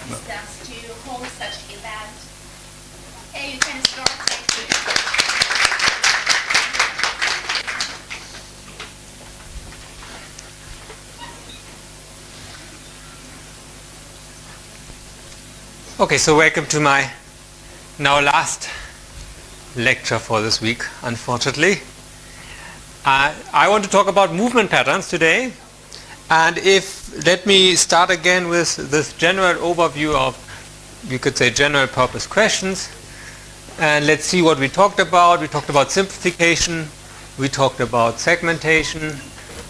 assistance to hold such event. Okay, you can start. Thank you. Okay, so welcome to my now last lecture for this week, unfortunately. I want to talk about movement patterns today, and let me start again with this general overview of, you could say, general purpose questions, and let's see what we talked about. We talked about simplification, we talked about segmentation,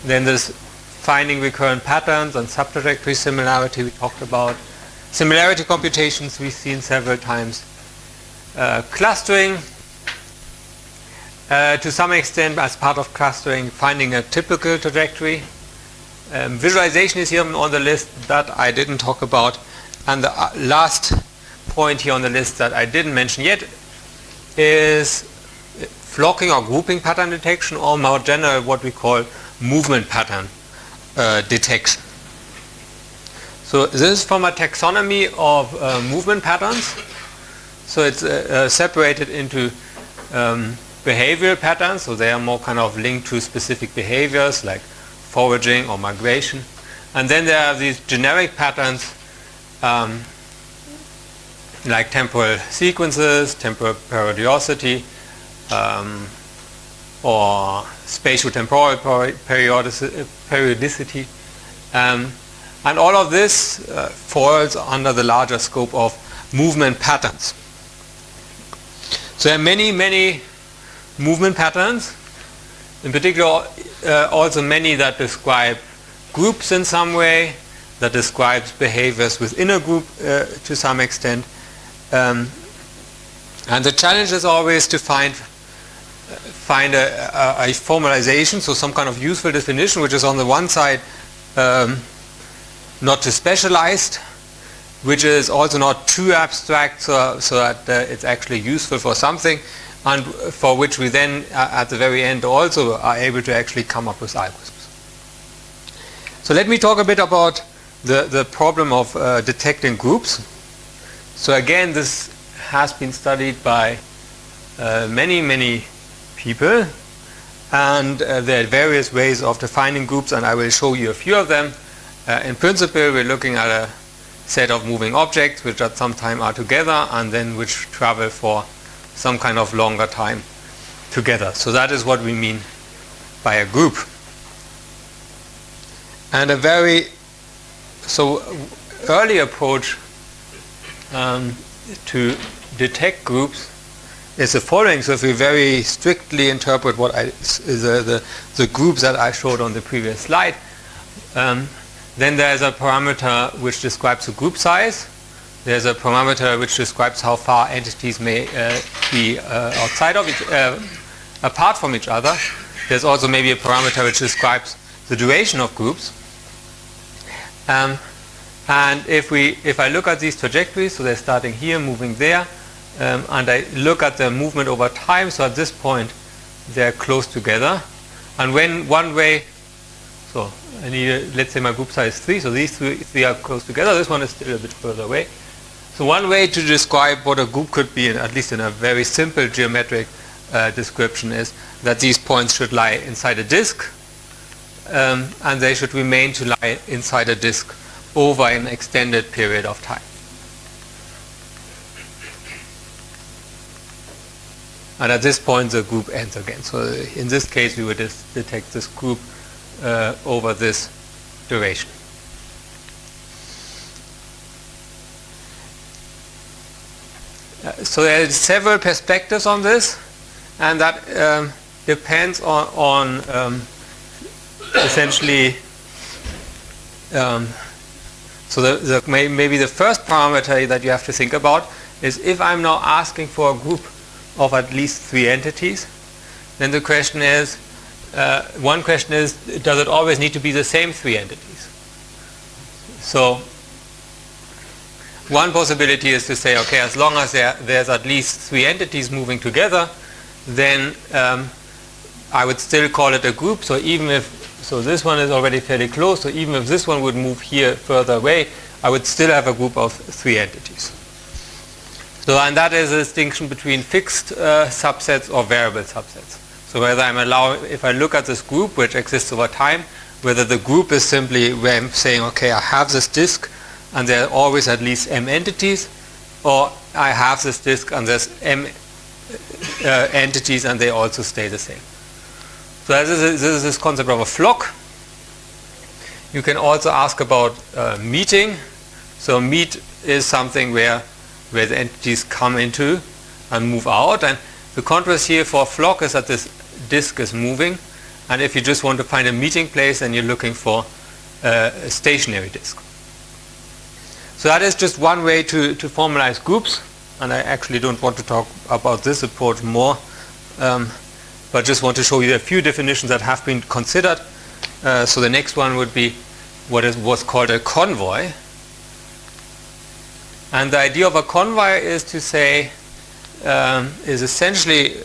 then this finding recurrent patterns and subtrajectory similarity. We talked about similarity computations we've seen several times, clustering, to some extent as part of clustering, finding a typical trajectory. Visualization is here on the list that I didn't talk about, and the last point here on the list that I didn't mention yet is flocking or grouping pattern detection, or more general what we call movement pattern detection. So this is from a taxonomy of movement patterns. So it's separated into behavioral patterns, so they are more kind of linked to specific behaviors like foraging or migration. And then there are these generic patterns like temporal sequences, temporal periodicity, or spatio-temporal periodicity. And all of this falls under the larger scope of movement patterns. So there are many, many movement patterns, in particular also many that describe groups in some way, that describes behaviors within a group to some extent. And the challenge is always to find a formalization, so some kind of useful definition, which is on the one side not too specialized, which is also not too abstract, so that it's actually useful for something, and for which we then at the very end also are able to actually come up with algorithms. So let me talk a bit about the problem of detecting groups. So again, this has been studied by many, many people, and there are various ways of defining groups, and I will show you a few of them. In principle, we're looking at a set of moving objects which at some time are together and then which travel for some kind of longer time together. So that is what we mean by a group. And a very early approach to detect groups is the following. So if we very strictly interpret what the groups that I showed on the previous slide, then there's a parameter which describes the group size. There's a parameter which describes how far entities may be outside of apart from each other. There's also maybe a parameter which describes the duration of groups. And if I look at these trajectories, so they're starting here, moving there, and I look at the movement over time, so at this point they're close together. And when one way, so I need, let's say my group size is 3, so these three are close together. This one is still a bit further away. So one way to describe what a group could be, at least in a very simple geometric description, is that these points should lie inside a disk, and they should remain to lie inside a disk over an extended period of time. And at this point the group ends again. So in this case we would detect this group over this duration. So there are several perspectives on this, and that depends on essentially so maybe the first parameter that you have to think about is, if I'm now asking for a group of at least 3 entities, then the question is, one question is, does it always need to be the same 3 entities? So one possibility is to say, okay, as long as there's at least 3 entities moving together, then I would still call it a group. So even if, so this one is already fairly close, so even if this one would move here further away, I would still have a group of 3 entities. So, and that is a distinction between fixed subsets or variable subsets. So whether if I look at this group which exists over time, whether the group is simply where I'm saying, okay, I have this disk and there are always at least m entities, or I have this disk and there's m entities and they also stay the same. So this is this concept of a flock. You can also ask about meeting. So meet is something where the entities come into and move out, and the contrast here for a flock is that this disk is moving, and if you just want to find a meeting place, then you're looking for a stationary disk. So that is just one way to formalize groups, and I actually don't want to talk about this approach more, but just want to show you a few definitions that have been considered. So the next one would be what's called a convoy. And the idea of a convoy is to say, is essentially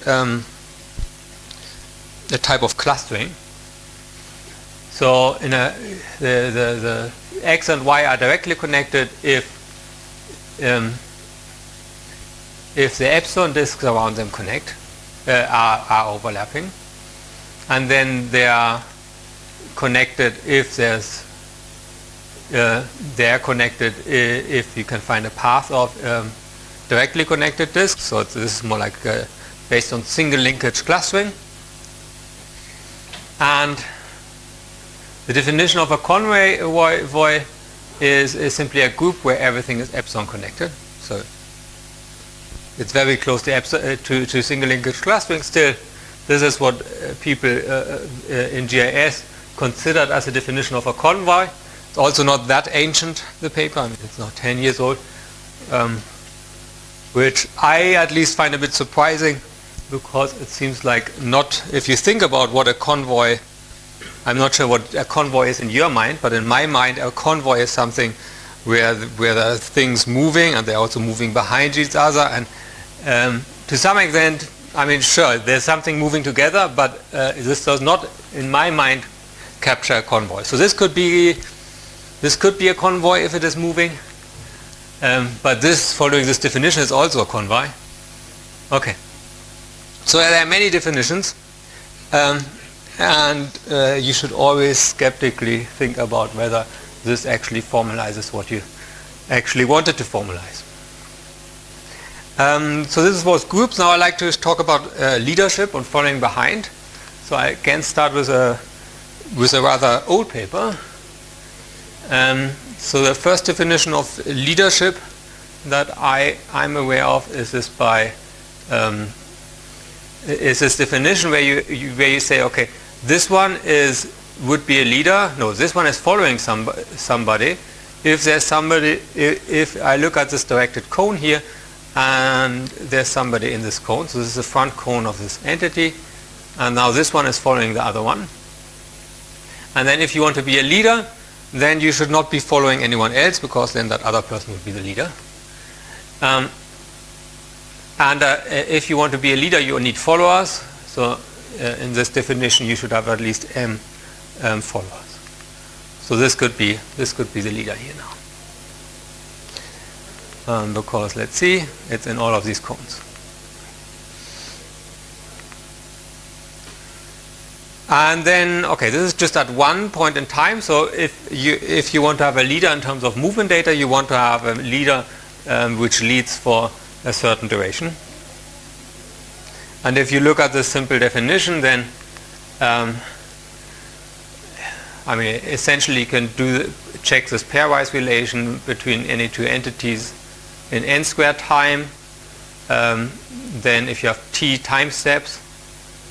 a type of clustering. So in the x and y are directly connected if the epsilon disks around them are overlapping, and then they are connected if they are connected if you can find a path of directly connected disks. So this is more like based on single linkage clustering. And the definition of a convoy is simply a group where everything is epsilon connected. So it's very close to single linkage clustering. Still, this is what people in GIS considered as a definition of a convoy. It's also not that ancient, the paper. I mean, it's now 10 years old, which I at least find a bit surprising, because it seems like not, if you think about what a convoy, I'm not sure what a convoy is in your mind, but in my mind a convoy is something where there are things moving and they're also moving behind each other, and to some extent, I mean, sure, there's something moving together, but this does not, in my mind, capture a convoy. So this could be a convoy if it is moving, but this, following this definition, is also a convoy. Okay. So there are many definitions, and you should always skeptically think about whether this actually formalizes what you actually wanted to formalize. So this was groups. Now I'd like to talk about leadership and following behind. So I can start with a rather old paper. So the first definition of leadership that I'm aware of is this definition where you say, okay, this one would be a leader. No, this one is following somebody. If there's somebody, if I look at this directed cone here, and there's somebody in this cone, so this is the front cone of this entity, and now this one is following the other one. And then if you want to be a leader, then you should not be following anyone else, because then that other person would be the leader. If you want to be a leader, you need followers. So in this definition, you should have at least m followers. So this could be the leader here now. Because let's see, it's in all of these cones. And then, okay, this is just at one point in time. So if you want to have a leader in terms of movement data, you want to have a leader which leads for a certain duration. And if you look at this simple definition, then I mean, essentially you can check this pairwise relation between any two entities in n squared time. Then if you have t time steps,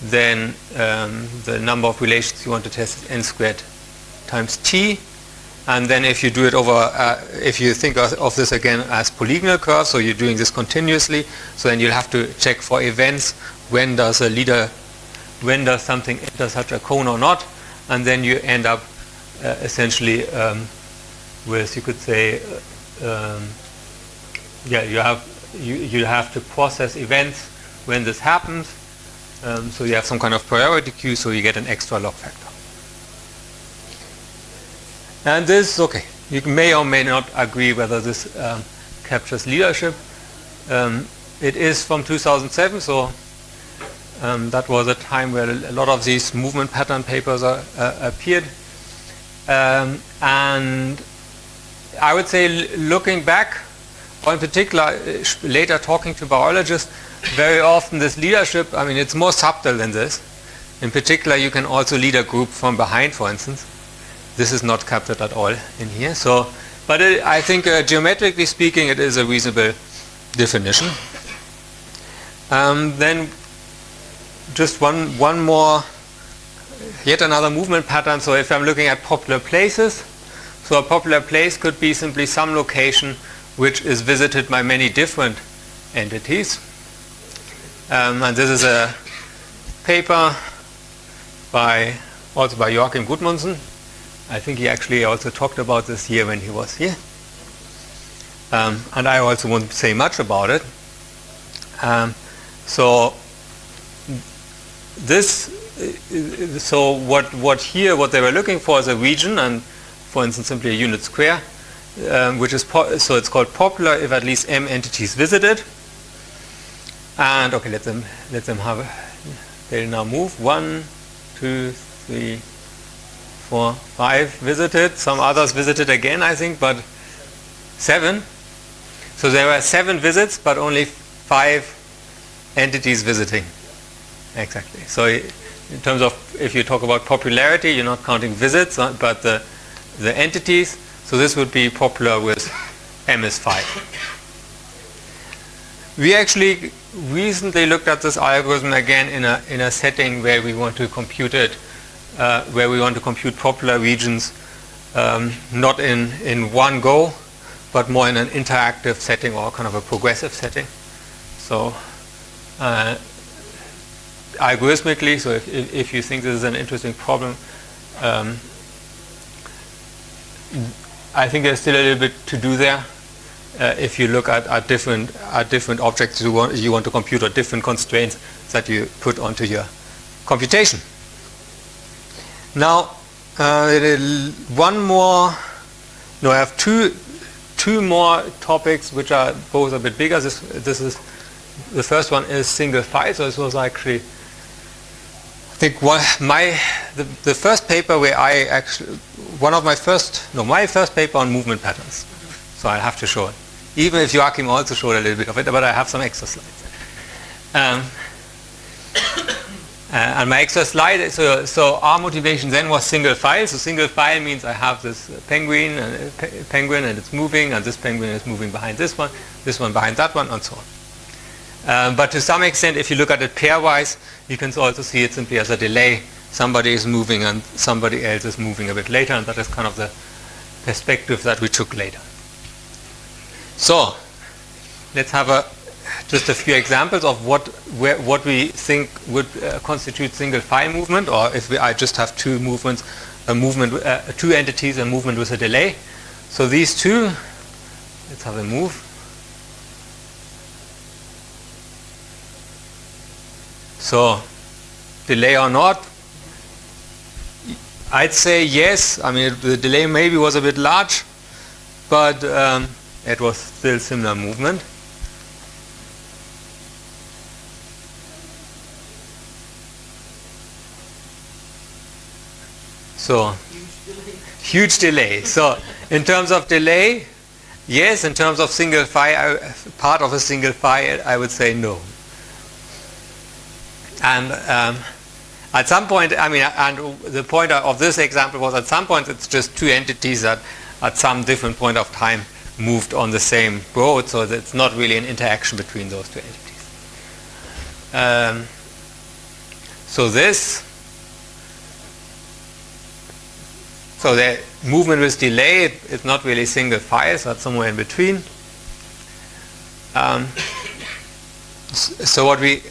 then the number of relations you want to test is n squared times t. And then if you do it over, if you think of this again as polygonal curves, so you're doing this continuously, so then you'll have to check for events, when does something enter such a cone or not, and then you end up essentially with, you could say, you have to process events when this happens. So you have some kind of priority queue, so you get an extra log factor. And this, okay, You may or may not agree whether this captures leadership. It is from 2007, so that was a time where a lot of these movement pattern papers appeared. And I would say, looking back, or in particular later talking to biologists, very often this leadership, I mean, it's more subtle than this. In particular, you can also lead a group from behind, for instance. This is not captured at all in here. So, but I think geometrically speaking, it is a reasonable definition. Then just one more, yet another movement pattern. So if I'm looking at popular places, so a popular place could be simply some location which is visited by many different entities. And this is a paper also by Joachim Gudmundsen. I think he actually also talked about this here when he was here. And I also won't say much about it. So what they were looking for is a region, and for instance simply a unit square, which is so it's called popular if at least m entities visited. And okay, let them have. They'll now move 1, 2, 3, 4, 5 visited. Some others visited again, I think, but 7. So there were 7 visits, but only 5 entities visiting. Exactly. So in terms of, if you talk about popularity, you're not counting visits, but the entities. So this would be popular with m is 5. We actually recently looked at this algorithm again in a setting where we want to compute it, where we want to compute popular regions, not in one go, but more in an interactive setting or kind of a progressive setting. So algorithmically, so if you think this is an interesting problem, I think there's still a little bit to do there. If you look at different objects you want to compute, or different constraints that you put onto your computation. Now, one more. No, I have two more topics which are both a bit bigger. This is the first one is single file. So this was actually, I think, the first paper where I actually my first paper on movement patterns. So I have to show it. Even if Joachim also showed a little bit of it, but I have some extra slides. And my extra slide, so our motivation then was single file. So single file means I have this penguin and it's moving, and this penguin is moving behind this one behind that one, and so on. But to some extent, if you look at it pairwise, you can also see it simply as a delay. Somebody is moving and somebody else is moving a bit later, and that is kind of the perspective that we took later. So let's have just a few examples of what we think would constitute single file movement, or if I just have two movements, two entities, a movement with a delay. So these two, let's have a move. So delay or not, I'd say yes. I mean, the delay maybe was a bit large, but it was still similar movement. So huge delay. So in terms of delay, yes. In terms of single file, part of a single file, I would say no. And at some point, I mean, and the point of this example was at some point it's just two entities that at some different point of time moved on the same road, so it's not really an interaction between those two entities. So the movement with delay, it's not really single file, so it's somewhere in between. So what we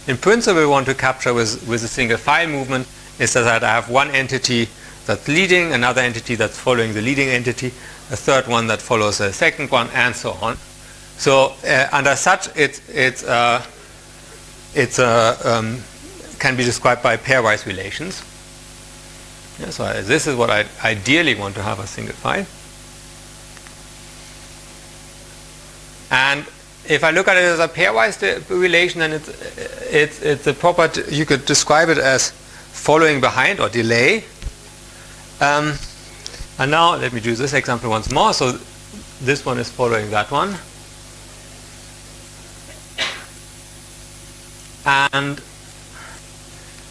in principle want to capture with a single file movement is that I have one entity that's leading, another entity that's following the leading entity, a third one that follows the second one, and so on. So and as such, it can be described by pairwise relations. Yeah, so this is what I ideally want to have a single file. And if I look at it as a pairwise relation, then it's a property, you could describe it as following behind or delay. And now let me do this example once more. So this one is following that one. And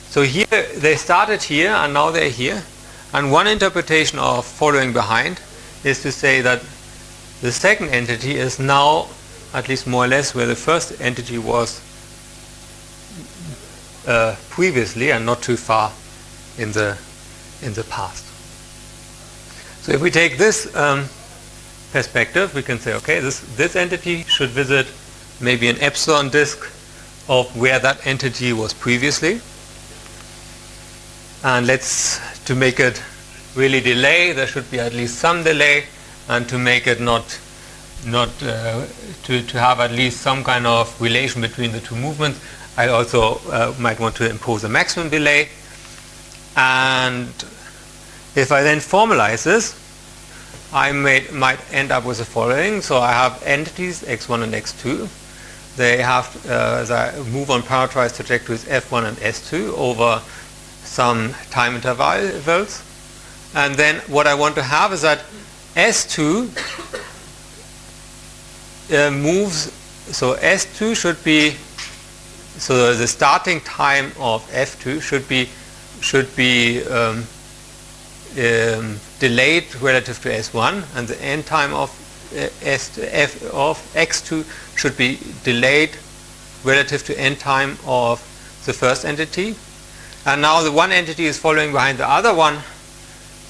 so here they started here and now they're here. And one interpretation of following behind is to say that the second entity is now at least more or less where the first entity was previously and not too far in the past. So if we take this perspective, we can say, okay, this entity should visit maybe an epsilon disk of where that entity was previously. And to make it really delay, there should be at least some delay, and to make it to have at least some kind of relation between the two movements, I also might want to impose a maximum delay. And if I then formalize this, I might end up with the following. So I have entities x1 and x2. They have they move on parameterized trajectories f1 and s2 over some time intervals. And then what I want to have is that s2 moves, so s2 should be, so the starting time of f2 should be delayed relative to s1, and the end time of x2 should be delayed relative to end time of the first entity. And now the one entity is following behind the other one.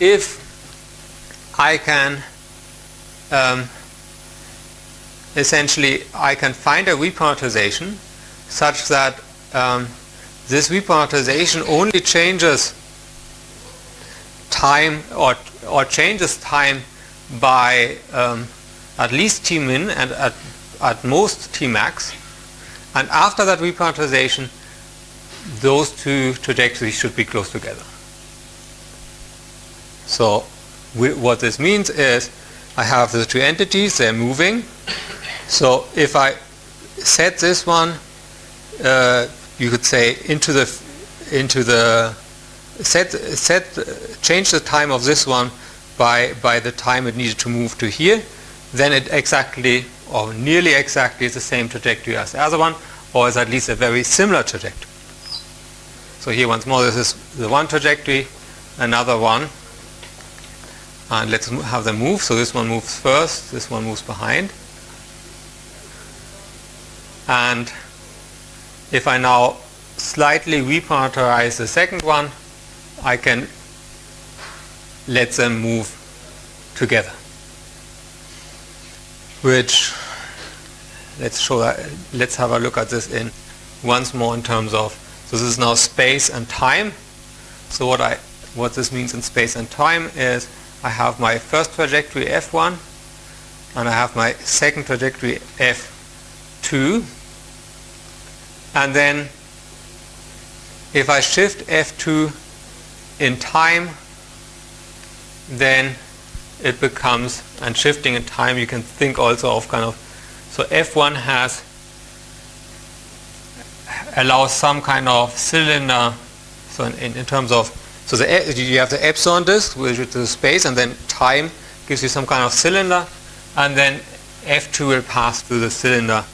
If I can essentially I can find a reparameterization such that this reparameterization only changes time or changes time by at least t min and at most t max, and after that reparameterization those two trajectories should be close together. So what this means is I have the two entities, they're moving. So if I set this one, you could say change the time of this one by the time it needed to move to here, then it exactly or nearly exactly is the same trajectory as the other one, or is at least a very similar trajectory. So here once more, this is the one trajectory, another one, and let's have them move. So this one moves first, this one moves behind. And if I now slightly reparameterize the second one, I can let them move together. Which, let's have a look at this in once more in terms of, so this is now space and time. So what this means in space and time is I have my first trajectory f1 and I have my second trajectory f2, and then if I shift f2 in time, then it becomes, and shifting in time you can think also of kind of, so f1 allows some kind of cylinder, so in terms of, so you have the epsilon disk, which is the space, and then time gives you some kind of cylinder, and then f2 will pass through the cylinder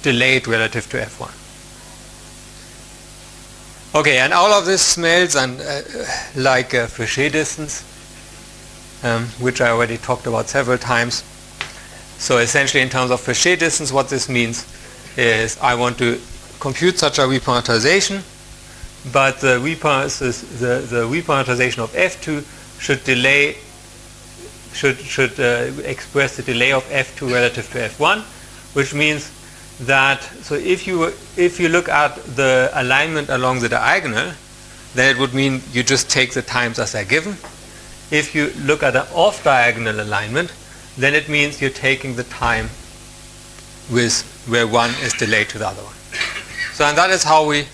delayed relative to f1. Okay, and all of this smells and like Fauché distance, which I already talked about several times. So essentially in terms of Fauché distance, what this means is I want to compute such a reparameterization, but the reparameterization of f2 should express the delay of f2 relative to f1, which means that, so if you look at the alignment along the diagonal, then it would mean you just take the times as they're given. If you look at an off diagonal alignment, then it means you're taking the time with where one is delayed to the other one. So, and that is how we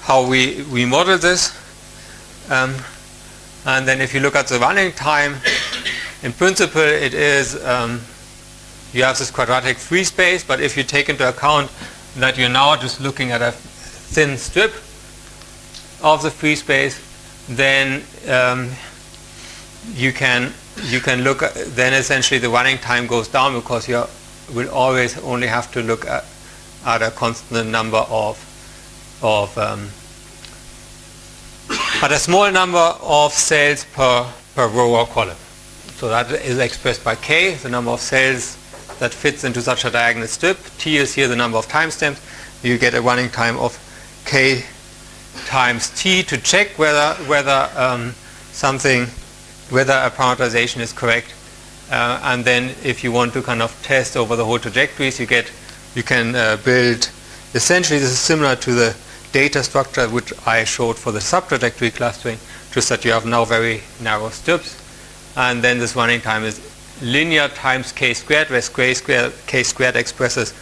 how we model this. And then if you look at the running time, in principle it is, you have this quadratic free space, but if you take into account that you're now just looking at a thin strip of the free space, then you can look at, then essentially the running time goes down, because you will always only have to look at a constant number at a small number of cells per row or column. So that is expressed by k, the number of cells that fits into such a diagonal strip. T is here the number of timestamps. You get a running time of k times t to check whether a parameterization is correct. And then if you want to kind of test over the whole trajectories, you can build, essentially this is similar to the data structure which I showed for the subtrajectory clustering, just that you have now very narrow strips, and then this running time is linear times k squared, where k squared expresses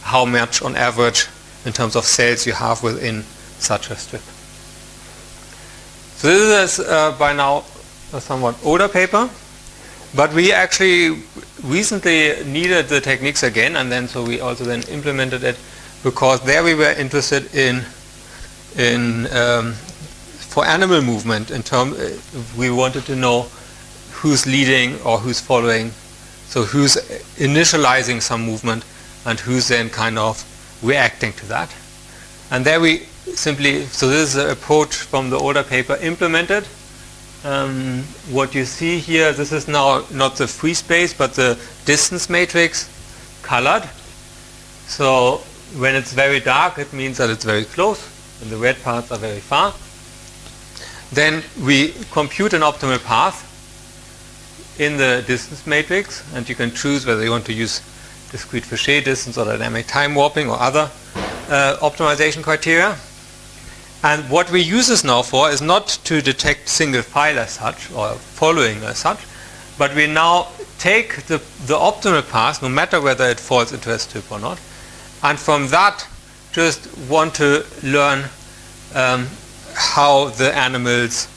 how much on average in terms of cells you have within such a strip. So this is by now a somewhat older paper, but we actually recently needed the techniques again, and then so we also then implemented it, because there we were interested in for animal movement, we wanted to know who's leading or who's following, so who's initializing some movement and who's then kind of reacting to that. And there we simply, so this is an approach from the older paper implemented. What you see here, this is now not the free space but the distance matrix colored. So when it's very dark, it means that it's very close, and the red parts are very far. Then we compute an optimal path in the distance matrix, and you can choose whether you want to use discrete Fouché distance or dynamic time warping or other optimization criteria. And what we use this now for is not to detect single file as such or following as such, but we now take the optimal path, no matter whether it falls into a strip or not, and from that just want to learn how the animals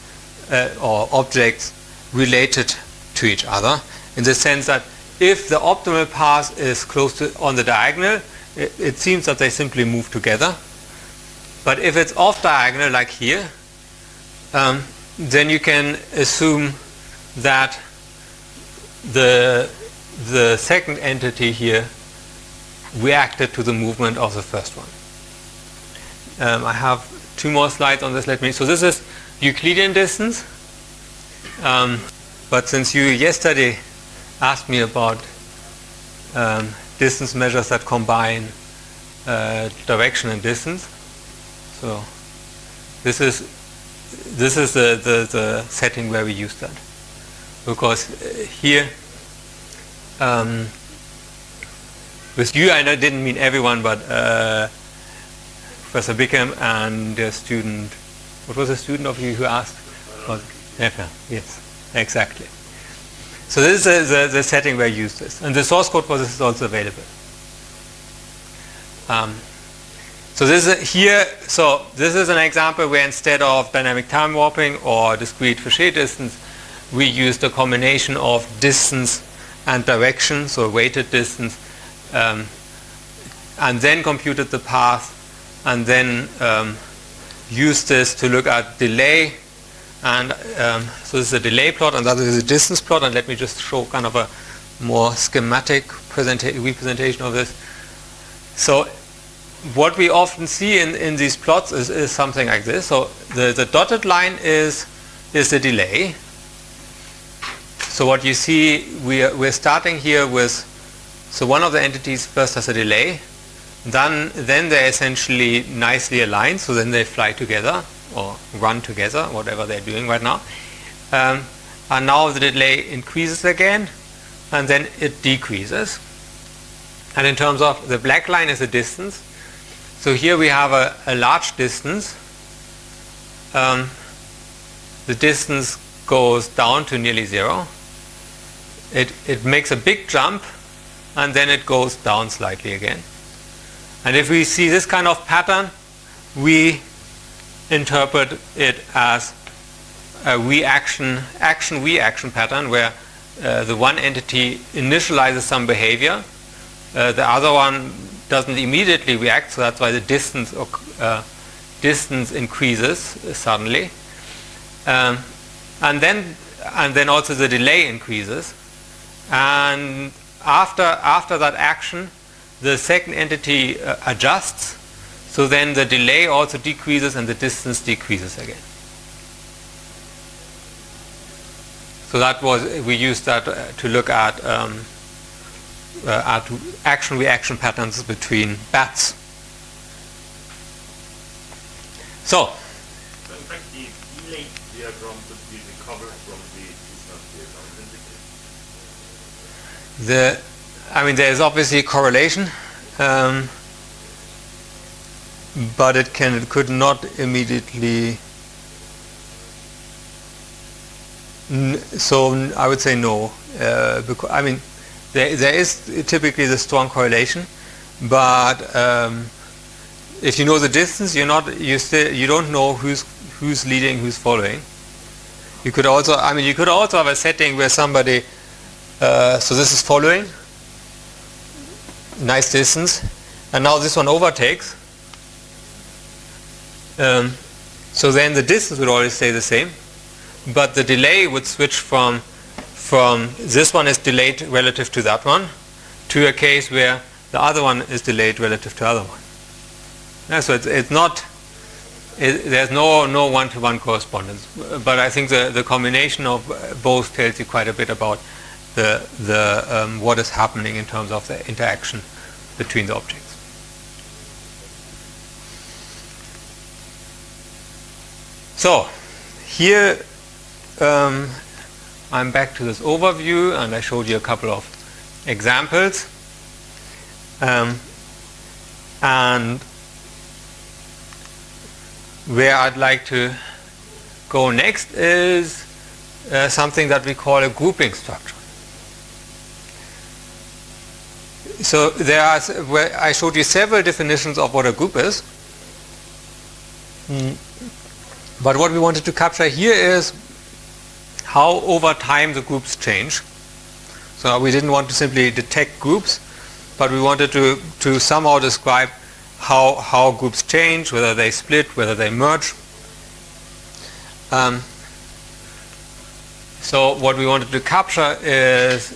or objects related to each other, in the sense that if the optimal path is close to on the diagonal, it seems that they simply move together. But if it's off diagonal, like here, then you can assume that the second entity here reacted to the movement of the first one. I have 2 more slides on this. So this is Euclidean distance. But since you yesterday asked me about distance measures that combine direction and distance, so this is the setting where we use that, because here with you I didn't mean everyone, but Professor Bokhin and the student, what was the student of you who asked? Yes, exactly. So this is the setting where I use this, and the source code for this is also available. So this is here. So this is an example where instead of dynamic time warping or discrete Fouché distance, we used a combination of distance and direction, so weighted distance, and then computed the path, and then used this to look at delay. And so this is a delay plot, and that is a distance plot. And let me just show kind of a more schematic representation of this. So what we often see in these plots is something like this. So the dotted line is the delay. So what you see, we're starting here with, so one of the entities first has a delay, then they're essentially nicely aligned, so then they fly together or run together, whatever they're doing right now. And now the delay increases again, and then it decreases. And in terms of the black line is the distance. So here we have a large distance. The distance goes down to nearly 0. It makes a big jump, and then it goes down slightly again. And if we see this kind of pattern, we interpret it as a action-reaction pattern where the one entity initializes some behavior, the other one doesn't immediately react, so that's why the distance increases suddenly, and then also the delay increases, and after that action, the second entity adjusts, so then the delay also decreases and the distance decreases again. So that was, we used that to look at action-reaction patterns between bats. So in fact, the delay diagram could be recovered from the distance diagram, isn't it? there is obviously correlation, but it could not immediately. So I would say no, because there is typically the strong correlation, but if you know the distance, you don't know who's leading, who's following. You could also have a setting where somebody, so this is following, nice distance, and now this one overtakes. So then the distance would always stay the same, but the delay would switch from this one is delayed relative to that one to a case where the other one is delayed relative to the other one. Yeah, so it's not, there's no one-to-one correspondence, but I think the combination of both tells you quite a bit about the what is happening in terms of the interaction between the objects. So here I'm back to this overview, and I showed you a couple of examples, and where I'd like to go next is something that we call a grouping structure. So where I showed you several definitions of what a group is, but what we wanted to capture here is how over time the groups change. So we didn't want to simply detect groups, but we wanted to somehow describe how groups change, whether they split, whether they merge. So what we wanted to capture is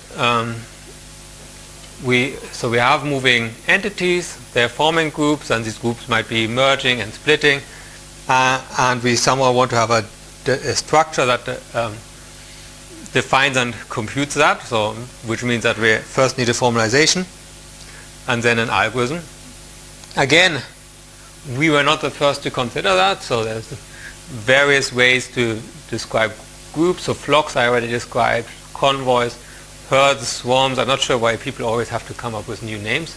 we have moving entities, they're forming groups, and these groups might be merging and splitting, and we somehow want to have a structure that defines and computes that, so which means that we first need a formalization and then an algorithm. Again, we were not the first to consider that, so there's various ways to describe groups. So flocks I already described, convoys, herds, swarms. I'm not sure why people always have to come up with new names,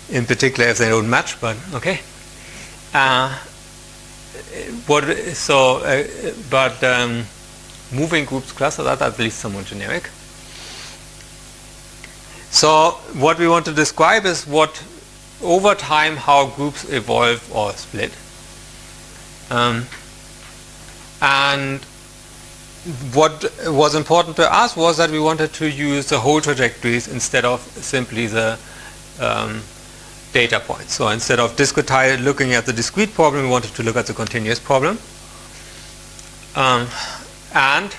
in particular if they don't match, but okay. Moving groups cluster, that's at least somewhat generic. So what we want to describe is what over time how groups evolve or split. And what was important to us was that we wanted to use the whole trajectories instead of simply the data points. So instead of looking at the discrete problem, we wanted to look at the continuous problem. And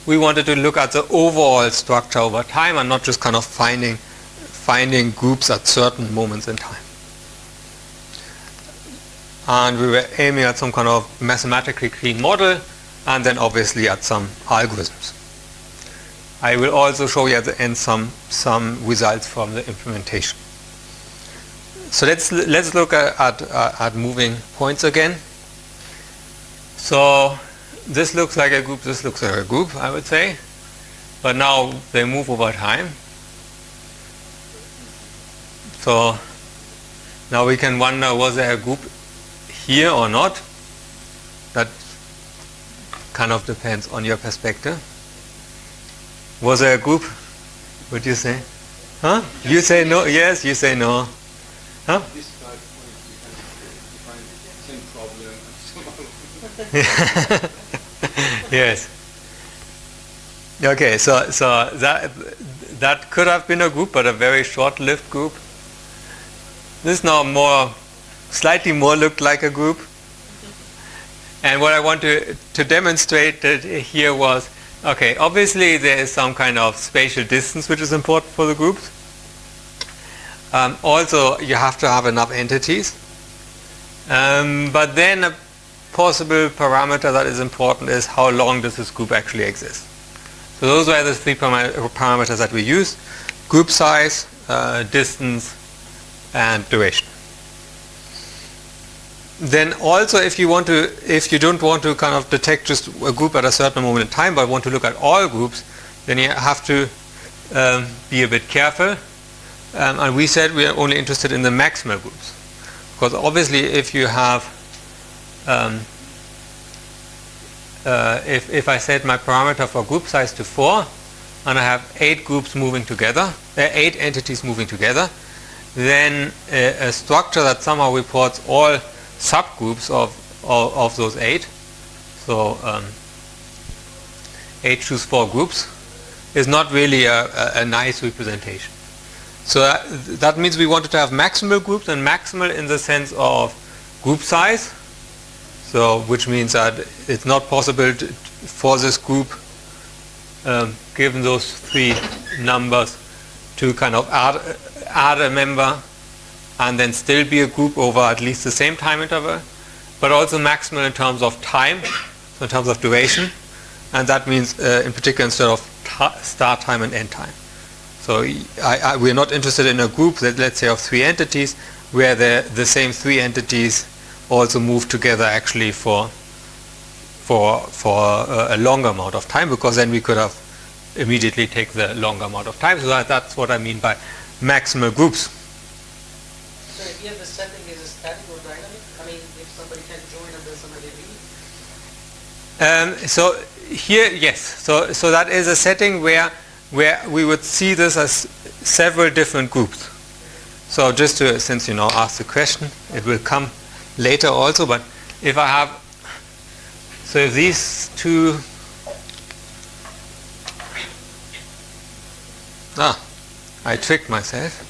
we wanted to look at the overall structure over time and not just kind of finding groups at certain moments in time. And we were aiming at some kind of mathematically clean model, and then obviously at some algorithms. I will also show you at the end some results from the implementation. So let's look at moving points again. So this looks like a group, this looks like a group, I would say. But now they move over time. So now we can wonder, was there a group here or not? That kind of depends on your perspective. Was there a group? What do you say? Huh? You say no, yes, you say no. Huh? same problem. Yes. Okay, so that could have been a group, but a very short-lived group. This now slightly more looked like a group. And what I want to demonstrate here was, okay, obviously there is some kind of spatial distance which is important for the groups. Also, you have to have enough entities. But then a possible parameter that is important is how long does this group actually exist. So those were the three parameters that we used: group size, distance, and duration. Then also, if you don't want to kind of detect just a group at a certain moment in time, but want to look at all groups, then you have to be a bit careful. And we said we are only interested in the maximal groups, because obviously, if you have, if I set my parameter for group size to 4, and I have 8 groups moving together, 8 entities moving together, then a structure that somehow reports all subgroups of those 8, so 8 choose 4 groups, is not really a nice representation. So that means we wanted to have maximal groups, and maximal in the sense of group size, so which means that it's not possible for this group, given those 3 numbers, to kind of add a member and then still be a group over at least the same time interval, but also maximal in terms of time, so in terms of duration, and that means in particular instead of start time and end time. So we're not interested in a group that, let's say, of 3 entities where the same 3 entities also move together actually for a longer amount of time, because then we could have immediately take the longer amount of time. So that's what I mean by maximal groups. So here the setting is static or dynamic? I mean, if somebody can join and then somebody leave? So here, yes. So that is a setting where we would see this as several different groups. So just to, since you now asked the question, it will come later also, but if I have, so if these two, I tricked myself.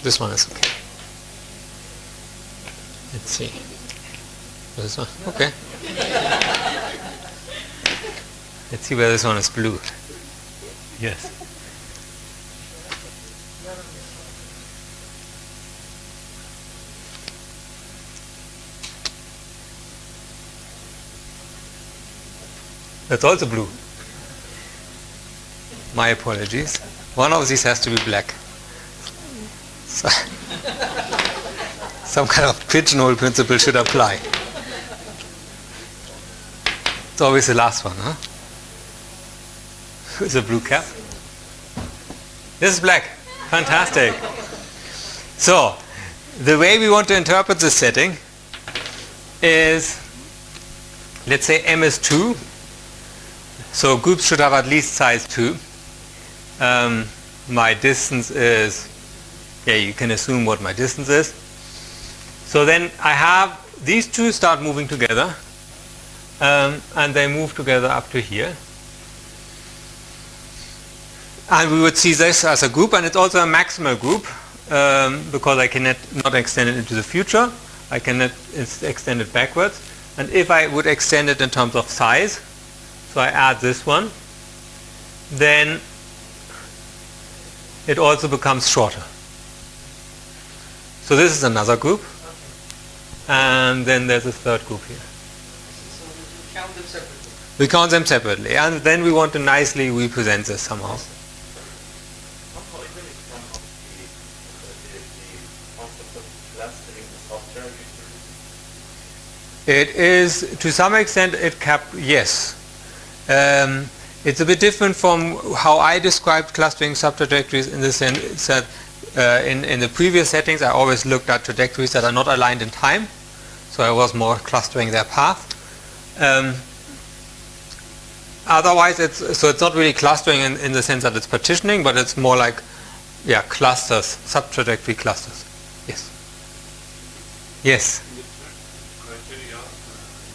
This one is okay. Let's see. This one, okay. Let's see where this one is blue. Yes. That's also blue. My apologies. One of these has to be black. So some kind of pigeonhole principle should apply. It's always the last one, huh? Who's a blue cap? This is black. Fantastic. So, the way we want to interpret this setting is, let's say M is 2. So groups should have at least size 2. My distance is, you can assume what my distance is. So then I have these two start moving together, and they move together up to here. And we would see this as a group, and it's also a maximal group, because I cannot not extend it into the future. I cannot extend it backwards. And if I would extend it in terms of size, so I add this one, then it also becomes shorter. So this is another group, and then there's a third group here. So we count them separately. We count them separately, and then we want to nicely represent this somehow. Somehow even if some of the concept of clustering the software usually? It is, to some extent, yes. It's a bit different from how I described clustering subtrajectories, in the sense that in the previous settings I always looked at trajectories that are not aligned in time, so I was more clustering their path. Otherwise, it's not really clustering in the sense that it's partitioning, but it's more like clusters, subtrajectory clusters. Yes. Yes. In the criteria,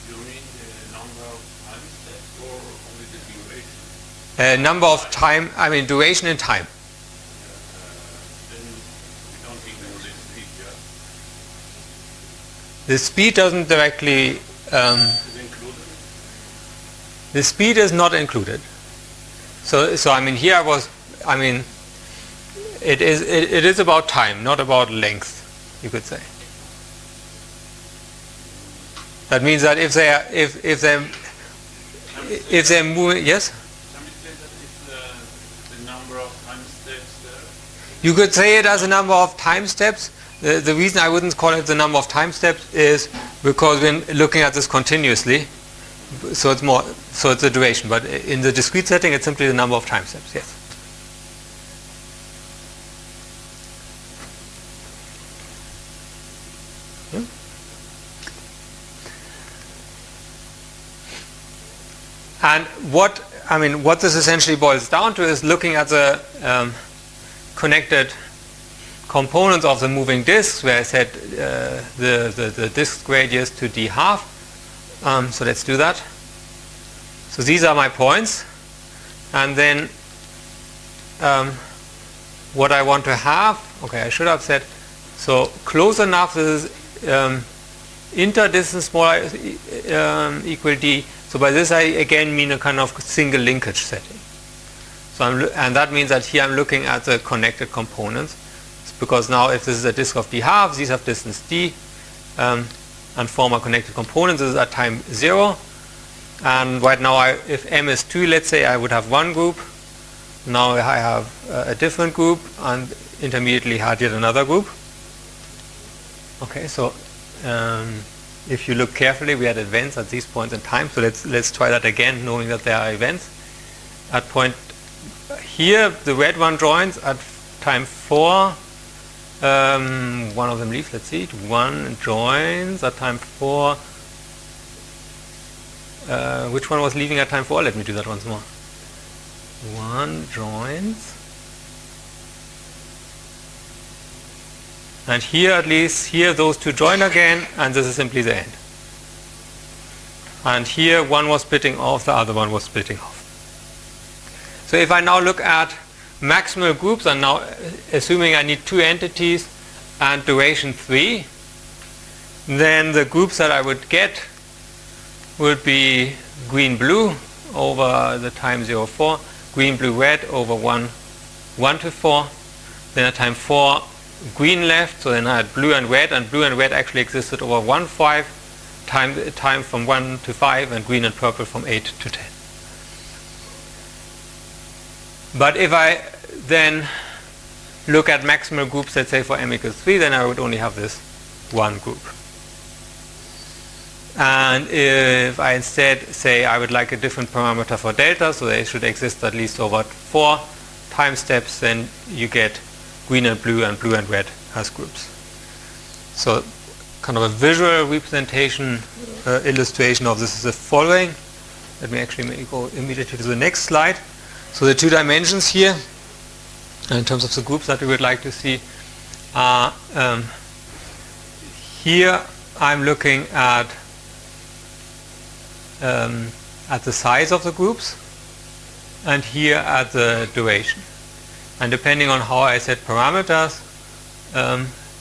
you mean the number of time steps or only the duration? Number of time, I mean duration in time. Then we don't ignore the speed, yeah? The speed doesn't directly, Is included? the speed is not included. So I mean here it is about time, not about length, you could say. That means that if they're moving, yes? Can we say that it's the number of time steps there? You could say it as a number of time steps. The reason I wouldn't call it the number of time steps is because we're looking at this continuously. So it's the duration. But in the discrete setting, it's simply the number of time steps, yes. And what this essentially boils down to is looking at the connected components of the moving disks, where I said the disk radius to d half. So let's do that. So these are my points, and then what I want to have. Okay, I should have said so close enough. This is interdistance smaller equal d. So by this I again mean a kind of single linkage setting. So and that means that here I'm looking at the connected components, because now if this is a disk of d half, these have distance d, and form a connected components. This is at time 0, and right now if m is 2, let's say, I would have one group. Now I have a different group, and intermediately had yet another group. Okay, so if you look carefully, we had events at these points in time. So let's try that again, knowing that there are events. At point here, the red one joins at time 4. One of them leaves. Let's see. One joins at time 4. Which one was leaving at time 4? Let me do that once more. One joins. And here, at least, here those two join again, and this is simply the end. And here one was splitting off, the other one was splitting off. So if I now look at maximal groups, and now assuming I need two entities and duration 3, then the groups that I would get would be green blue over the time 0, 4, green blue red over 1, 1 to 4, then at time 4 green left, so then I had blue and red actually existed over 1, 5, time from 1 to 5, and green and purple from 8 to 10. But if I then look at maximal groups, let's say for m equals 3, then I would only have this one group. And if I instead say I would like a different parameter for delta, so they should exist at least over 4 time steps, then you get green and blue and red as groups. So kind of a visual representation, illustration of this is the following. Let me actually go immediately to the next slide. So the two dimensions here, in terms of the groups that we would like to see, are here I'm looking at the size of the groups, and here at the duration. And depending on how I set parameters,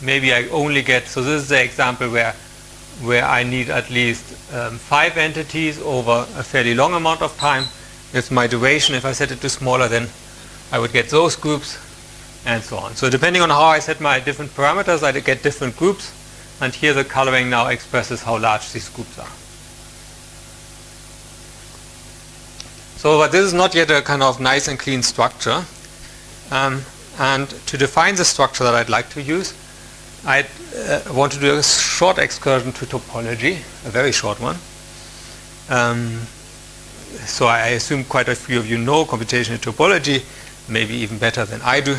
maybe I only get, so this is the example where I need at least 5 entities over a fairly long amount of time. If my duration, if I set it to smaller, then I would get those groups, and so on. So depending on how I set my different parameters, I get different groups, and here the coloring now expresses how large these groups are. So, but this is not yet a kind of nice and clean structure. And to define the structure that I'd like to use, I want to do a short excursion to topology, a very short one. So I assume quite a few of you know computational topology, maybe even better than I do.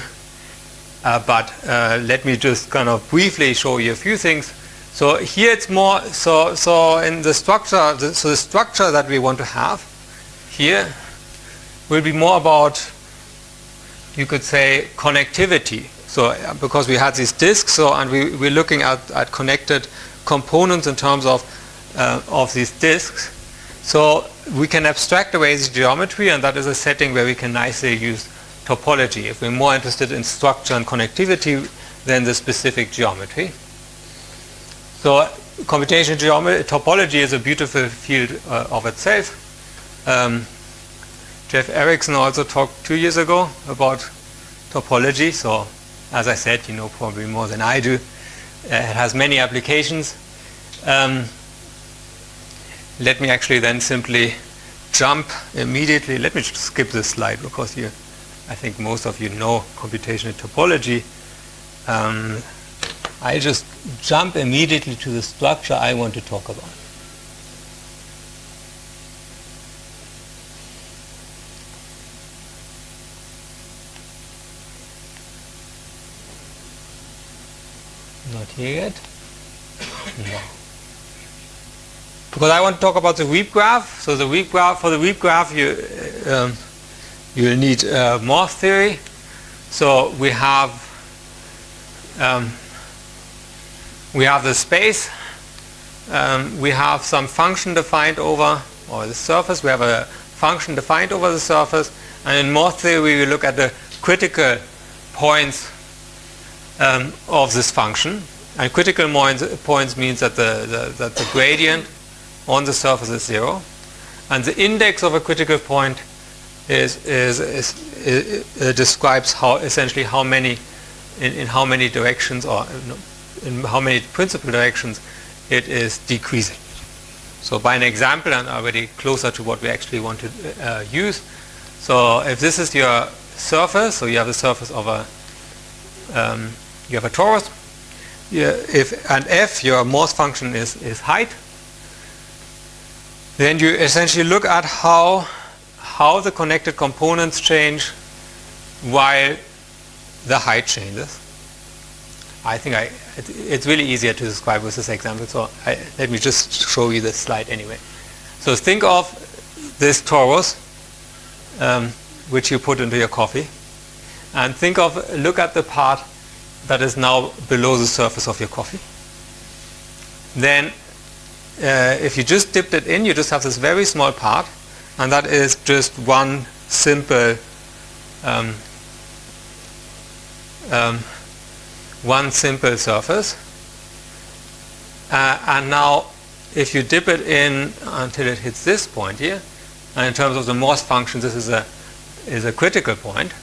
But let me just kind of briefly show you a few things. So here it's more, so in the structure, so the structure that we want to have here will be more about, you could say, connectivity. So because we had these disks, so and we're looking at connected components in terms of these disks. So we can abstract away the geometry, and that is a setting where we can nicely use topology. If we're more interested in structure and connectivity than the specific geometry. So computational topology is a beautiful field of itself. Jeff Erickson also talked 2 years ago about topology. So as I said, you know probably more than I do. It has many applications. Let me actually then simply jump immediately. Let me just skip this slide because I think most of you know computational topology. I just jump immediately to the structure I want to talk about. Not here yet? No. Because I want to talk about the weep graph. So the weep graph, for the weep graph, you'll need Morse theory. So we have the space. We have some function defined over the surface. We have a function defined over the surface, and in Morse theory we look at the critical points of this function. And critical points means that the gradient on the surface is 0, and the index of a critical point describes essentially how many in how many directions, or in how many principal directions it is decreasing. So by an example, and already closer to what we actually want to use. So if this is your surface, so you have the surface of you have a torus. If and f, your Morse function is height, then you essentially look at how the connected components change while the height changes. I think it's really easier to describe with this example, so let me just show you this slide anyway. So think of this torus, which you put into your coffee, and look at the part that is now below the surface of your coffee. Then if you just dipped it in, you just have this very small part, and that is just one simple surface. And now if you dip it in until it hits this point here, and in terms of the Morse function this is a critical point,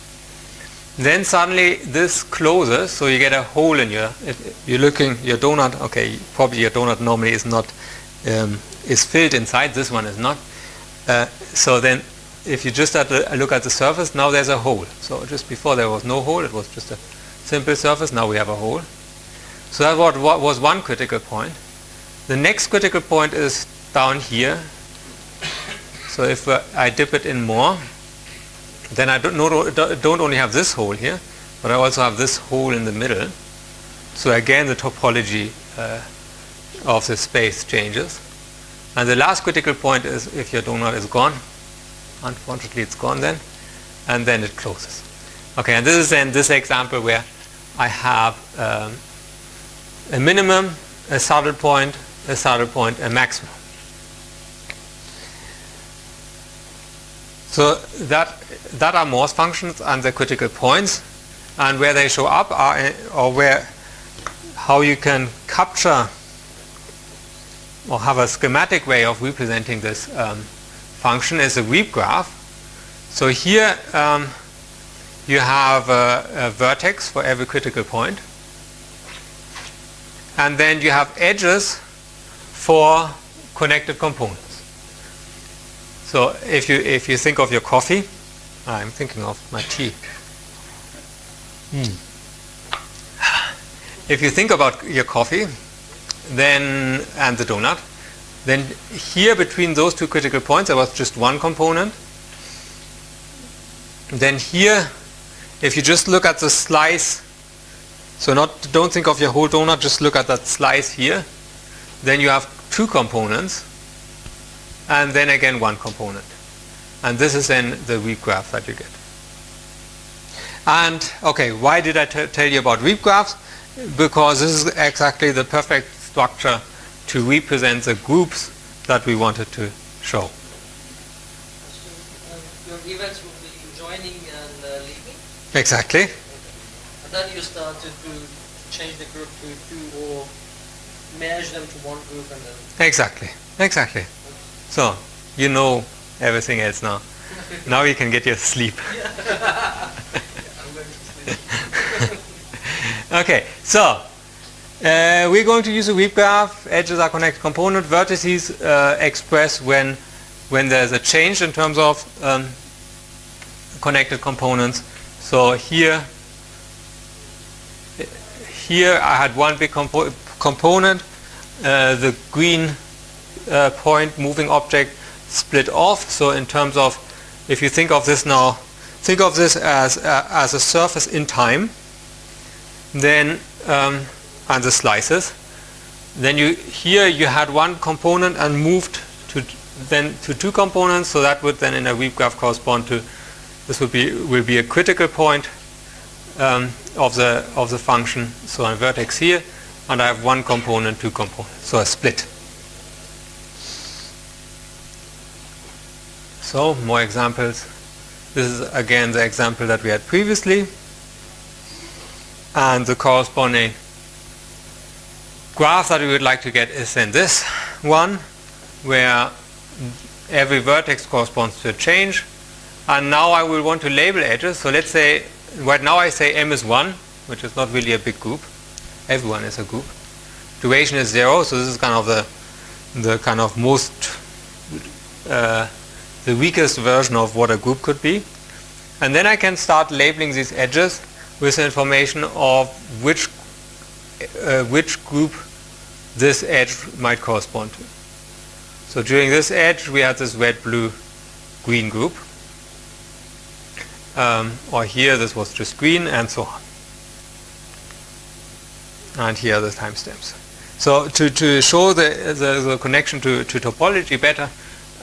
then suddenly this closes, so you get a hole in your donut. Okay, probably your donut normally is not is filled inside. This one is not. So then, if you just look at the surface, now there's a hole. So just before there was no hole; it was just a simple surface. Now we have a hole. So that was one critical point. The next critical point is down here. So if I dip it in more, then I don't only have this hole here, but I also have this hole in the middle. So again, the topology of the space changes. And the last critical point is if your donut is gone. Unfortunately, it's gone then, and then it closes. Okay, and this is then this example where I have a minimum, a saddle point, a maximum. So that are Morse functions and the critical points, and where they show up are, how you can capture or have a schematic way of representing this function is a weep graph. So here you have a vertex for every critical point, and then you have edges for connected components. So if you think of your coffee, I'm thinking of my tea. If you think about your coffee, then and the donut, then here between those two critical points there was just one component. Then here, if you just look at the slice, so don't think of your whole donut, just look at that slice here, then you have two components, and then again one component. And this is then the weep graph that you get. And okay, why did I tell you about weep graphs? Because this is exactly the perfect structure to represent the groups that we wanted to show. Your events will be joining and leaving? Exactly. And then you start to change the group to two or merge them to one group and then... Exactly. So, you know everything else now. Now you can get your sleep. I'm going to sleep. Okay, so we're going to use a weak graph. Edges are connected component. Vertices express when there's a change in terms of connected components. So here I had one big component. The green point moving object split off. So in terms of, if you think of this now, think of this as a surface in time. Then and the slices. Then you had one component and moved to two components. So that would then in a weak graph correspond to, this will be a critical point of the function. So a vertex here, and I have one component, two components. So a split. So more examples. This is again the example that we had previously. And the corresponding graph that we would like to get is then this one, where every vertex corresponds to a change. And now I will want to label edges. So let's say, right now I say M is 1, which is not really a big group. Everyone is a group. Duration is 0, so this is kind of the kind of most, the weakest version of what a group could be. And then I can start labeling these edges with the information of which group this edge might correspond to. So during this edge we had this red, blue, green group. Or here this was just green, and so on. And here are the timestamps. So to show the connection to topology better,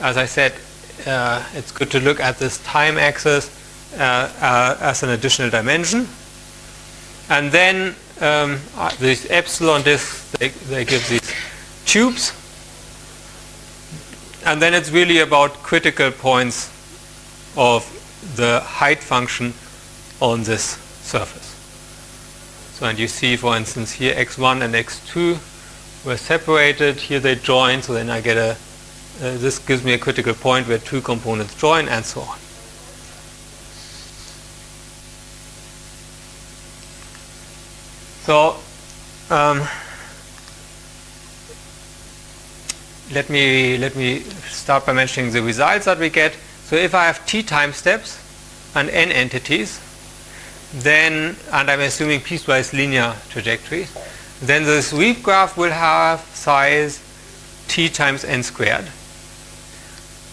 as I said, it's good to look at this time axis as an additional dimension. And then these epsilon disks, they give these tubes. And then it's really about critical points of the height function on this surface. So, and you see, for instance, here x1 and x2 were separated. Here they join, so then I get this gives me a critical point where two components join, and so on. So let me start by mentioning the results that we get. So if I have t time steps and n entities, then, and I'm assuming piecewise linear trajectories, then this weak graph will have size t times n squared.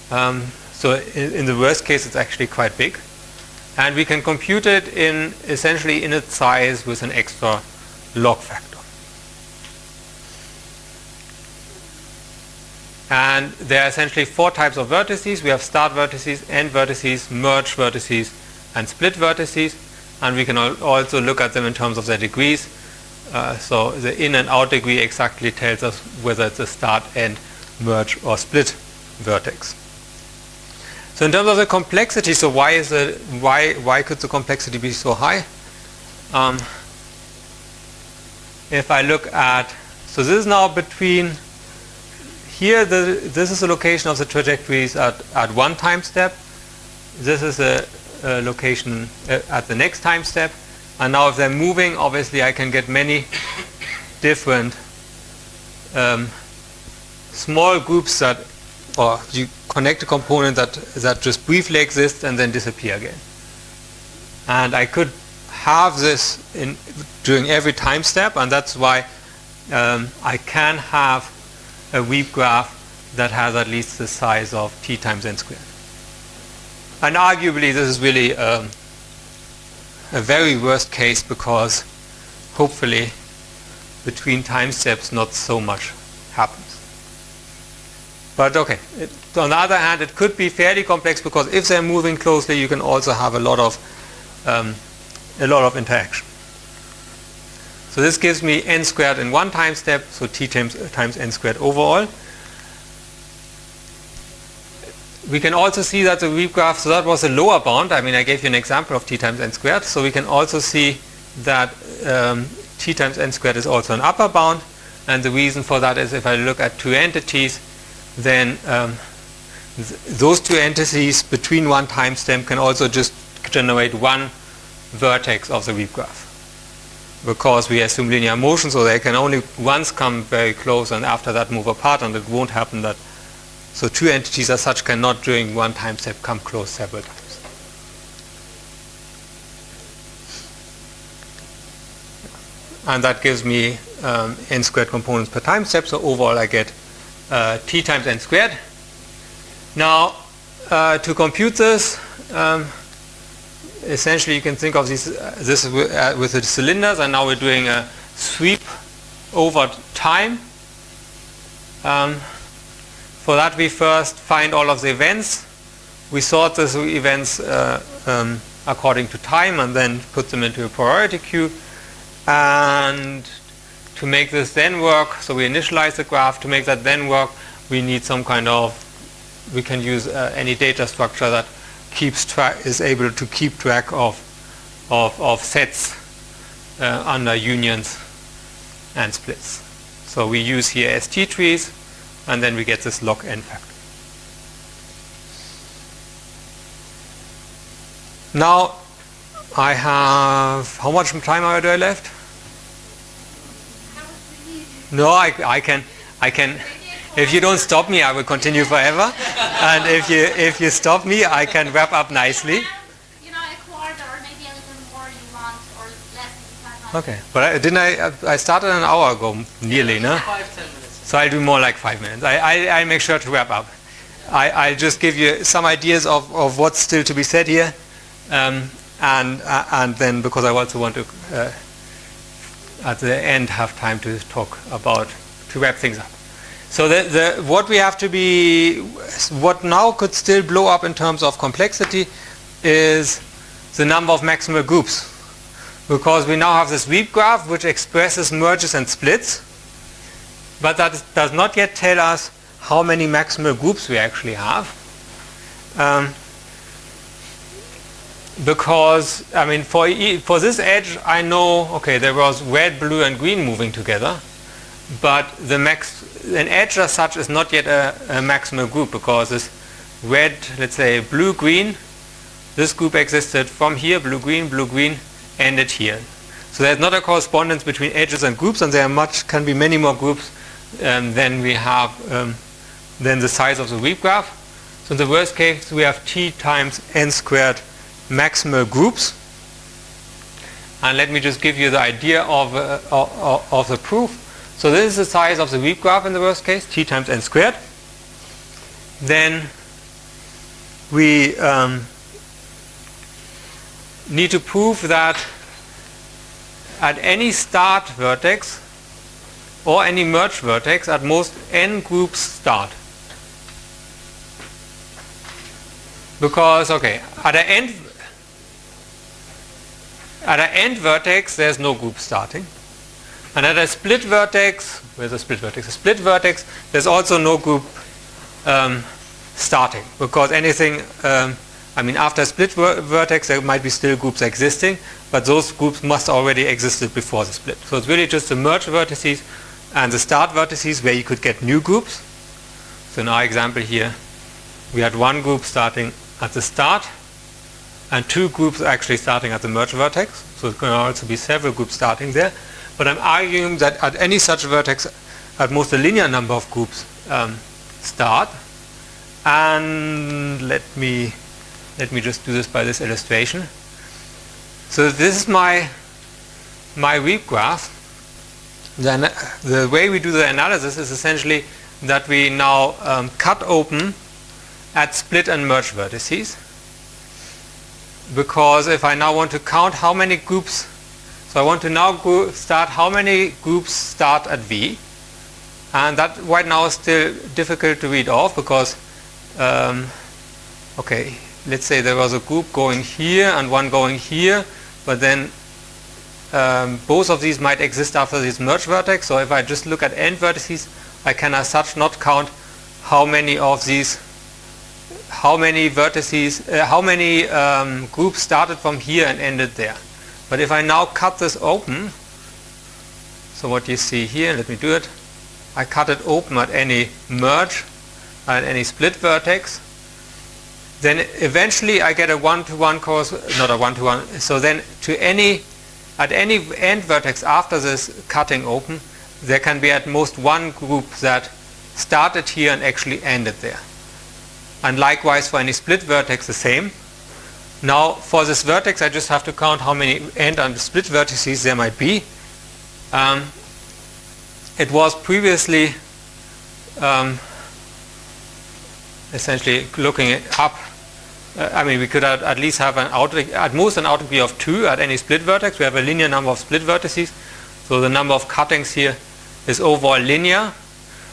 So in the worst case, it's actually quite big, and we can compute it in essentially in its size with an extra log factor. And there are essentially four types of vertices. We have start vertices, end vertices, merge vertices, and split vertices. And we can also look at them in terms of their degrees. So the in and out degree exactly tells us whether it's a start, end, merge, or split vertex. So in terms of the complexity, so why could the complexity be so high? If I look at, so this is now between here, this is the location of the trajectories at one time step. This is a location at the next time step. And now if they're moving, obviously I can get many different small groups that, or you connect a component that just briefly exists and then disappear again. And I could have this during every time step, and that's why I can have a weak graph that has at least the size of t times n squared. And arguably this is really a very worst case, because hopefully between time steps not so much happens. But okay, on the other hand, it could be fairly complex, because if they're moving closely, you can also have a lot of interaction. So this gives me n squared in one time step, so t times n squared overall. We can also see that the weak graph, so that was a lower bound. I mean, I gave you an example of t times n squared. So we can also see that t times n squared is also an upper bound. And the reason for that is if I look at two entities, then those two entities between one time step can also just generate one vertex of the weak graph. Because we assume linear motion, so they can only once come very close and after that move apart, and it won't happen that. So two entities as such cannot during one time step come close several times. And that gives me n squared components per time step, so overall I get t times n squared. Now, to compute this, essentially you can think of this with the cylinders, and now we're doing a sweep over time. For that we first find all of the events. We sort these events according to time and then put them into a priority queue. And to make this then work, so we initialize the graph. To make that then work, we need some kind of, we can use any data structure that is able to keep track of sets under unions and splits. So we use here ST trees, and then we get this log n factor. Now I have, how much time do I left? No, I can. If you don't stop me, I will continue forever. And if you stop me, I can wrap up nicely. A quarter or maybe a little more you want, or less. Okay, but I started an hour ago, nearly, no? 5-10 minutes. So I'll do more like 5 minutes. I'll make sure to wrap up. I'll just give you some ideas of what's still to be said here, and then because I also want to at the end have time to talk about, to wrap things up. So what we have to be, what now could still blow up in terms of complexity is the number of maximal groups, because we now have this weak graph which expresses merges and splits, but that does not yet tell us how many maximal groups we actually have. Because, I mean, for this edge, I know, okay, there was red, blue, and green moving together, but an edge as such is not yet a maximal group, because this red, let's say blue, green, this group existed from here, blue, green, ended here. So there's not a correspondence between edges and groups, and there can be many more groups than we have, than the size of the weak graph. So in the worst case, we have t times n squared maximal groups. And let me just give you the idea of the proof. So this is the size of the weak graph in the worst case, t times n squared. Then we need to prove that at any start vertex or any merge vertex, at most n groups start. Because, okay, at an end vertex, there's no group starting. And at a split vertex, where's a split vertex? A split vertex, there's also no group starting. Because anything, after a split vertex, there might be still groups existing, but those groups must already existed before the split. So it's really just the merge vertices and the start vertices where you could get new groups. So in our example here, we had one group starting at the start and two groups actually starting at the merge vertex. So it can also be several groups starting there. But I'm arguing that at any such vertex, at most a linear number of groups start. And let me just do this by this illustration. So this is my weak graph. Then the way we do the analysis is essentially that we now cut open at split and merge vertices. Because if I now want to count how many groups, so I want to now start how many groups start at V, and that right now is still difficult to read off because, okay, let's say there was a group going here and one going here, but then both of these might exist after this merge vertex. So if I just look at end vertices, I can as such not count how many of these, how many vertices, how many groups started from here and ended there. But if I now cut this open, so what you see here, let me do it. I cut it open at any merge, at any split vertex. Then eventually I get a one-to-one course, not a one-to-one. So then at any end vertex after this cutting open, there can be at most one group that started here and actually ended there. And likewise for any split vertex the same. Now for this vertex I just have to count how many end and split vertices there might be. It was previously essentially looking it up. We could at least have at most an outer degree of 2 at any split vertex. We have a linear number of split vertices. So the number of cuttings here is overall linear.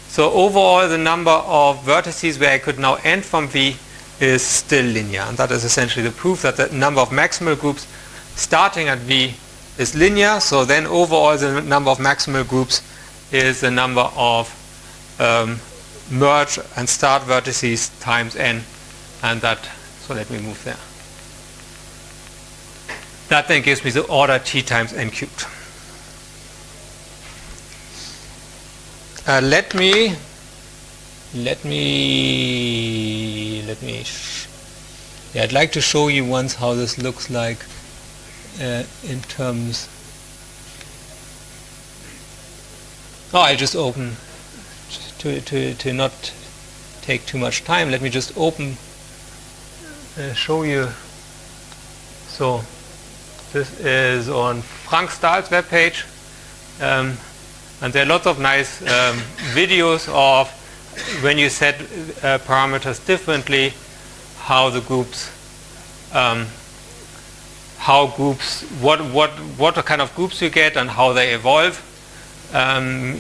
So overall the number of vertices where I could now end from V is still linear. And that is essentially the proof that the number of maximal groups starting at V is linear. So then overall the number of maximal groups is the number of merge and start vertices times n. And that, so let me move there. That then gives me the order T times n cubed. Let me. Yeah, I'd like to show you once how this looks like in terms. Oh, I just open to not take too much time. Let me just open, show you. So this is on Frank Stahl's webpage. And there are lots of nice videos of when you set parameters differently, how the groups, what kind of groups you get and how they evolve.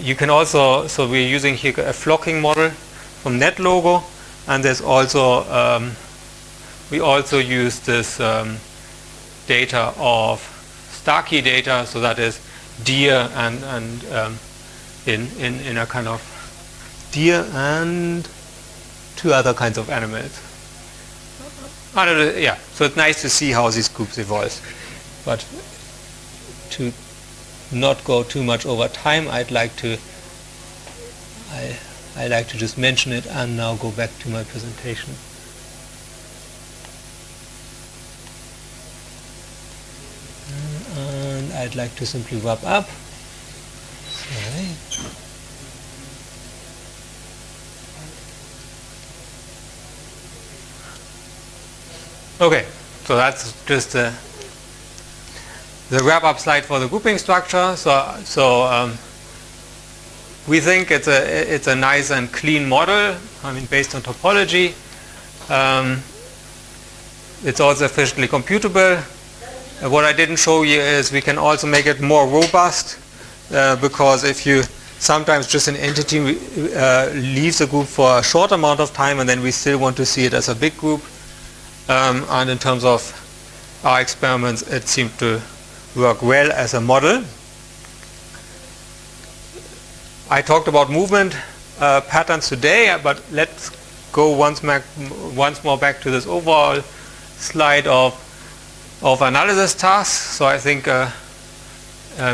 You can also, so we're using here a flocking model from NetLogo, and there's also we also use this data of Starkey data, so that is deer and in a kind of deer and two other kinds of animals. Yeah, so it's nice to see how these groups evolve. But to not go too much over time, I like to just mention it and now go back to my presentation. And I'd like to simply wrap up. Sorry. Okay, so that's just the wrap-up slide for the grouping structure. So we think it's a nice and clean model. Based on topology. It's also efficiently computable. What I didn't show you is we can also make it more robust because if you sometimes just an entity leaves a group for a short amount of time and then we still want to see it as a big group. And in terms of our experiments, it seemed to work well as a model. I talked about movement patterns today, but let's go once more back to this overall slide of analysis tasks. So I think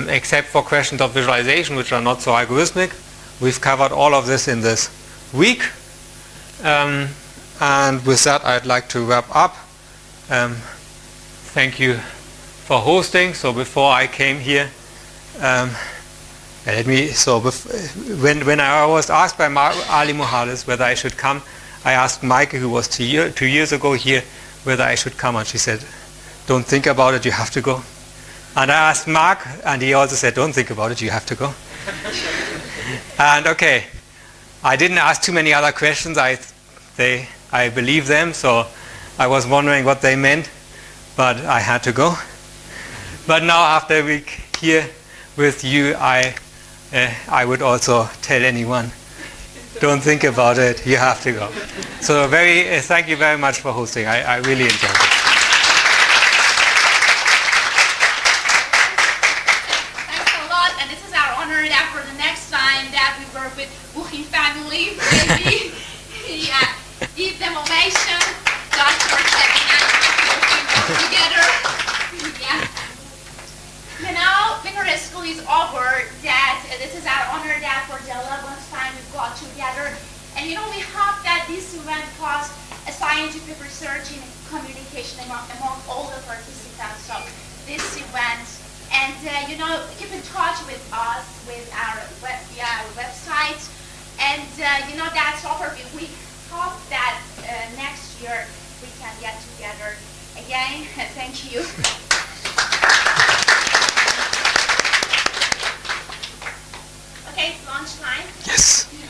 except for questions of visualization, which are not so algorithmic, we've covered all of this in this week. And with that, I'd like to wrap up. Thank you for hosting. So before I came here, when I was asked by Ali Mohales whether I should come, I asked Mike, who was 2 years ago here, whether I should come, and she said, "Don't think about it, you have to go." And I asked Mark, and he also said, "Don't think about it, you have to go." And okay, I didn't ask too many other questions. I believe them, so I was wondering what they meant, but I had to go. But now after a week here with you, I would also tell anyone, don't think about it, you have to go. So thank you very much for hosting. I really enjoyed it. that we work with Bokhin family. Maybe, yeah, give them ovation. Just for having us together. Yeah. You know, when our school is over, that this is our honor that for the 11th time we've got together. And you know, we hope that this event caused a scientific research in communication among all the participants of this event. And you know, keep in touch with us with our website. And you know, that's all for me. We hope that next year we can get together again. Thank you.